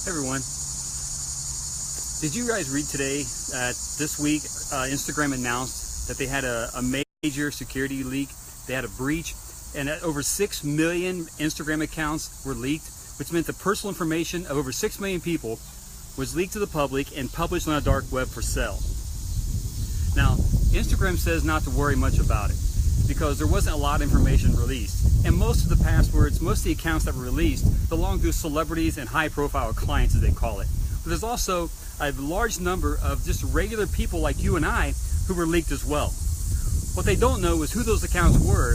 Hey everyone. Did you guys read today this week Instagram announced that they had a major security leak? They had a breach, and that over 6 million Instagram accounts were leaked, which meant the personal information of over 6 million people was leaked to the public and published on a dark web for sale. Now, Instagram says not to worry much about it because there wasn't a lot of information released. And most of the passwords, most of the accounts that were released belong to celebrities and high-profile clients, as they call it. But there's also a large number of just regular people like you and I who were leaked as well. What they don't know is who those accounts were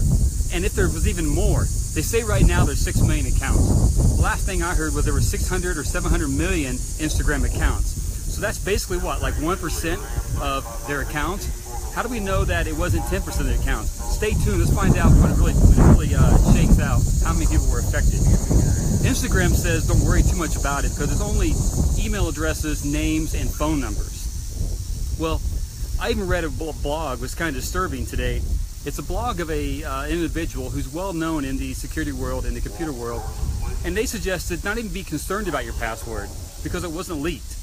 and if there was even more. They say right now there's 6 million accounts. The last thing I heard was there were 600 or 700 million Instagram accounts. So that's basically what, like 1% of their accounts? How do we know that it wasn't 10% of the accounts? Stay tuned, let's find out when it really shakes out how many people were affected. Instagram says don't worry too much about it because it's only email addresses, names, and phone numbers. Well, I even read a blog, was kind of disturbing today. It's a blog of a individual who's well known in the security world, in the computer world, and they suggested not even be concerned about your password because it wasn't leaked.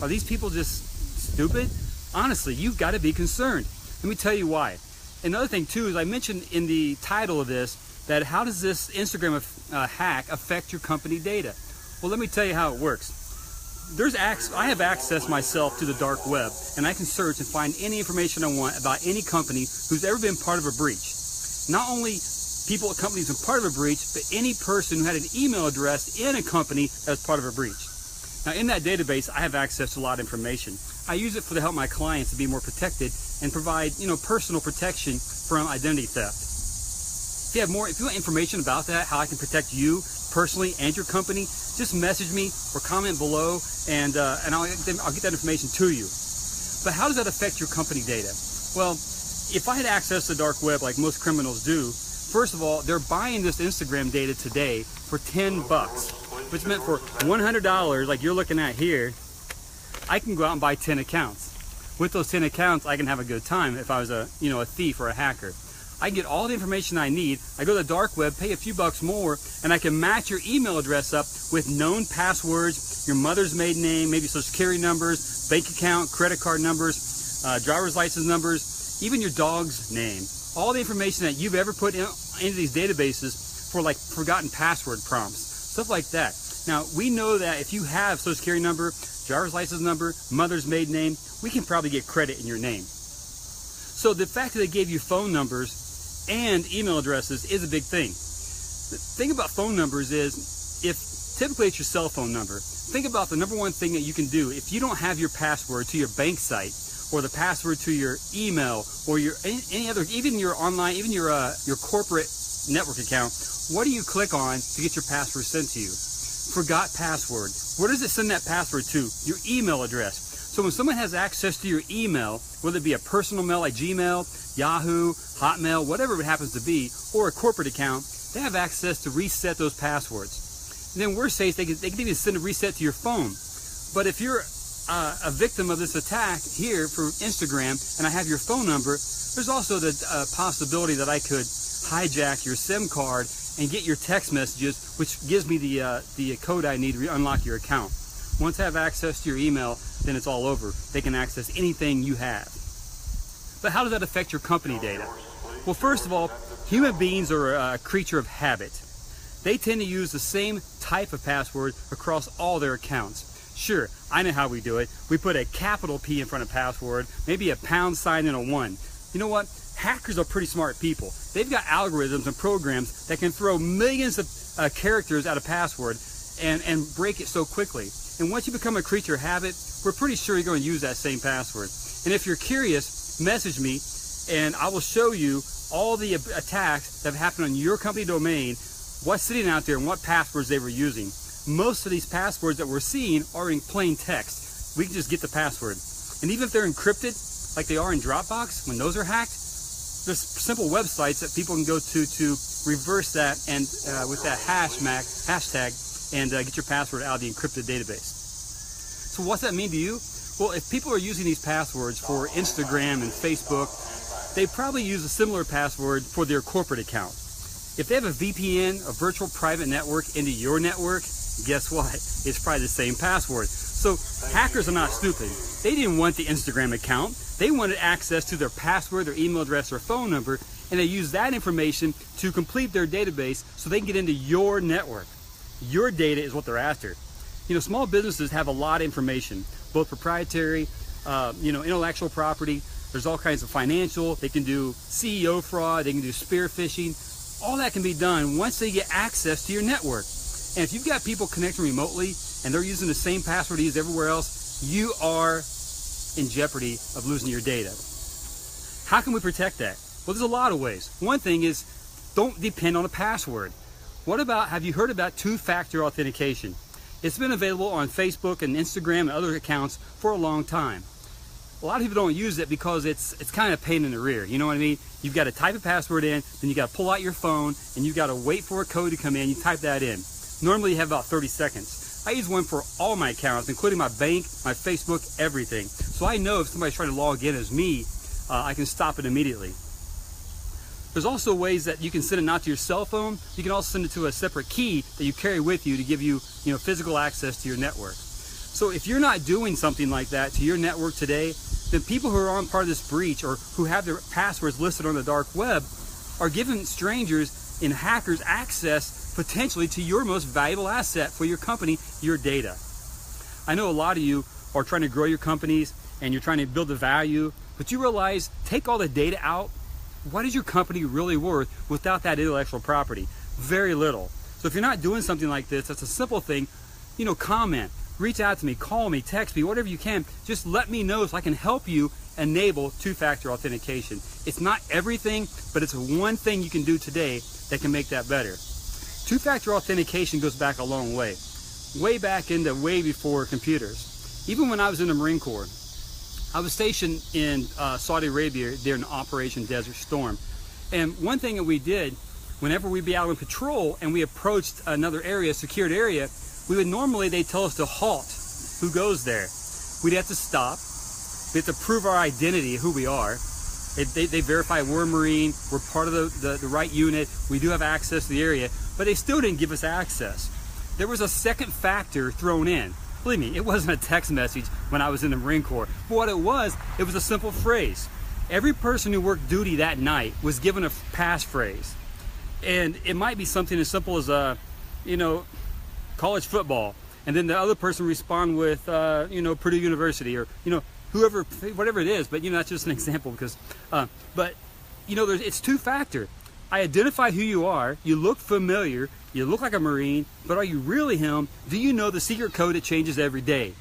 Are these people just stupid? Honestly, you've got to be concerned. Let me tell you why. Another thing too is I mentioned in the title of this that how does this Instagram hack affect your company data? Well, let me tell you how it works. I have access myself to the dark web, and I can search and find any information I want about any company who's ever been part of a breach. Not only people at companies who are part of a breach, but any person who had an email address in a company that was part of a breach. Now, in that database, I have access to a lot of information. I use it to help my clients to be more protected and provide, personal protection from identity theft. If you want information about that, how I can protect you personally and your company, just message me or comment below, and I'll get that information to you. But how does that affect your company data? Well, if I had access to the dark web like most criminals do, first of all, they're buying this Instagram data today for $10, which meant for $100, like you're looking at here, I can go out and buy 10 accounts. With those 10 accounts, I can have a good time if I was a thief or a hacker. I get all the information I need. I go to the dark web, pay a few bucks more, and I can match your email address up with known passwords, your mother's maiden name, maybe social security numbers, bank account, credit card numbers, driver's license numbers, even your dog's name. All the information that you've ever put into these databases for like forgotten password prompts, stuff like that. Now, we know that if you have social security number, driver's license number, mother's maiden name, we can probably get credit in your name. So the fact that they gave you phone numbers and email addresses is a big thing. The thing about phone numbers is, if typically it's your cell phone number, think about the number one thing that you can do. If you don't have your password to your bank site, or the password to your email, or your any other, even your online, even your corporate network account, what do you click on to get your password sent to you? Forgot password. Where does it send that password to? Your email address. So when someone has access to your email, whether it be a personal mail like Gmail, Yahoo, Hotmail, whatever it happens to be, or a corporate account, they have access to reset those passwords. And then worst case, they can even send a reset to your phone. But if you're a victim of this attack here for Instagram and I have your phone number, there's also the possibility that I could hijack your SIM card and get your text messages, which gives me the code I need to unlock your account. Once I have access to your email, then it's all over. They can access anything you have. But how does that affect your company data? Well, first of all, human beings are a creature of habit. They tend to use the same type of password across all their accounts. Sure, I know how we do it. We put a capital P in front of password, maybe a pound sign and a 1. You know what? Hackers are pretty smart people. They've got algorithms and programs that can throw millions of characters at a password and break it so quickly. And once you become a creature of habit, we're pretty sure you're going to use that same password. And if you're curious, message me and I will show you all the attacks that have happened on your company domain, what's sitting out there and what passwords they were using. Most of these passwords that we're seeing are in plain text. We can just get the password. And even if they're encrypted, like they are in Dropbox, when those are hacked, there's simple websites that people can go to reverse that and with that hashtag and get your password out of the encrypted database. So what's that mean to you? Well, if people are using these passwords for Instagram and Facebook, they probably use a similar password for their corporate account. If they have a VPN, a virtual private network into your network, Guess what? It's probably the same password. So hackers are not stupid. They didn't want the Instagram account. They wanted access to their password, their email address, or phone number, and they use that information to complete their database so they can get into your network. Your data is what they're after. Small businesses have a lot of information, both proprietary, intellectual property. There's all kinds of financial. They can do CEO fraud. They can do spear phishing. All that can be done once they get access to your network. And if you've got people connecting remotely and they're using the same password they use everywhere else, you are in jeopardy of losing your data. How can we protect that? Well, there's a lot of ways. One thing is, don't depend on a password. Have you heard about two-factor authentication? It's been available on Facebook and Instagram and other accounts for a long time. A lot of people don't use it because it's kind of a pain in the rear. You know what I mean? You've got to type a password in, then you got to pull out your phone, and you've got to wait for a code to come in. You type that in. Normally you have about 30 seconds. I use one for all my accounts, including my bank, my Facebook, everything. So I know if somebody's trying to log in as me, I can stop it immediately. There's also ways that you can send it not to your cell phone. You can also send it to a separate key that you carry with you to give you, physical access to your network. So if you're not doing something like that to your network today, then people who are on part of this breach or who have their passwords listed on the dark web are giving strangers and hackers access potentially to your most valuable asset for your company, your data. I know a lot of you are trying to grow your companies and you're trying to build the value, but you realize, take all the data out, what is your company really worth without that intellectual property? Very little. So if you're not doing something like this, that's a simple thing, comment, reach out to me, call me, text me, whatever you can. Just let me know so I can help you enable two-factor authentication. It's not everything, but it's one thing you can do today that can make that better. Two-factor authentication goes back a long way. Way back into way before computers. Even when I was in the Marine Corps, I was stationed in Saudi Arabia during Operation Desert Storm. And one thing that we did, whenever we'd be out on patrol and we approached another area, secured area, they'd tell us to halt. Who goes there? We'd have to stop. We have to prove our identity, who we are. They verify we're a Marine, we're part of the right unit, we do have access to the area, but they still didn't give us access. There was a second factor thrown in. Believe me, it wasn't a text message when I was in the Marine Corps. But what it was a simple phrase. Every person who worked duty that night was given a passphrase. And it might be something as simple as, college football. And then the other person respond with, Purdue University or, whoever, whatever it is. But, that's just an example because, it's two-factor. I identify who you are, you look familiar, you look like a Marine, but are you really him? Do you know the secret code that changes every day?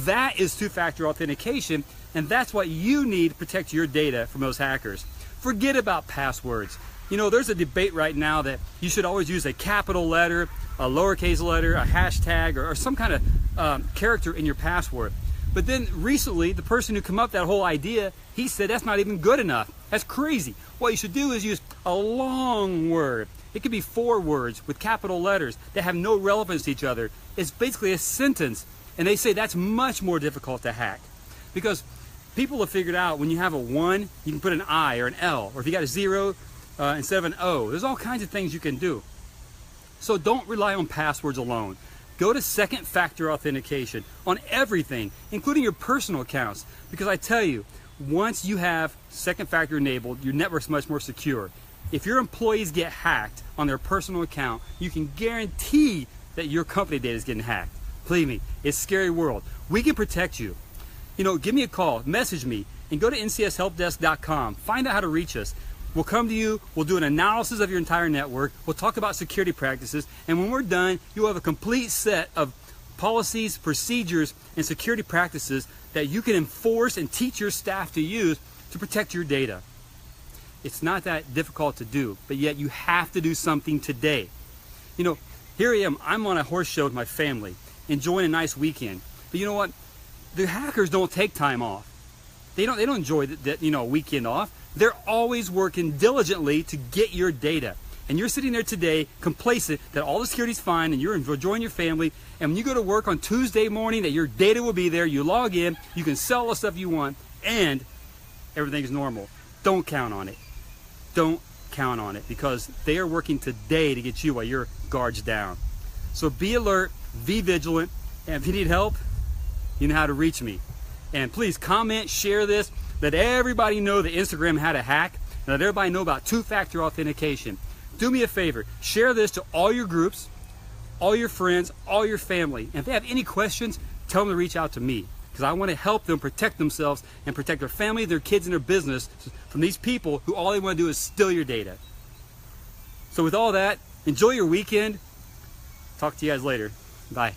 That is two-factor authentication, and that's what you need to protect your data from those hackers. Forget about passwords. There's a debate right now that you should always use a capital letter, a lowercase letter, a hashtag, or some kind of character in your password. But then recently, the person who came up with that whole idea, he said that's not even good enough. That's crazy. What you should do is use a long word. It could be 4 words with capital letters that have no relevance to each other. It's basically a sentence. And they say that's much more difficult to hack. Because people have figured out when you have a 1, you can put an I or an L. Or if you got a 0 instead of an O. There's all kinds of things you can do. So don't rely on passwords alone. Go to second factor authentication on everything, including your personal accounts. Because I tell you, once you have second factor enabled, your network's much more secure. If your employees get hacked on their personal account, you can guarantee that your company data is getting hacked. Believe me, it's a scary world. We can protect you. Give me a call, message me, and go to ncshelpdesk.com. Find out how to reach us. We'll come to you, we'll do an analysis of your entire network, we'll talk about security practices, and when we're done, you'll have a complete set of policies, procedures, and security practices that you can enforce and teach your staff to use to protect your data. It's not that difficult to do, but yet you have to do something today. Here I am, I'm on a horse show with my family, enjoying a nice weekend. But you know what? The hackers don't take time off. They don't enjoy a weekend off. They're always working diligently to get your data. And you're sitting there today complacent that all the security's fine and you're enjoying your family. And when you go to work on Tuesday morning that your data will be there, you log in, you can sell all the stuff you want, and everything's normal. Don't count on it. Don't count on it because they are working today to get you while your guard's down. So be alert, be vigilant, and if you need help, you know how to reach me. And please comment, share this, let everybody know that Instagram had a hack, and let everybody know about two-factor authentication. Do me a favor, share this to all your groups, all your friends, all your family. And if they have any questions, tell them to reach out to me, because I want to help them protect themselves and protect their family, their kids, and their business from these people who all they want to do is steal your data. So with all that, enjoy your weekend. Talk to you guys later. Bye.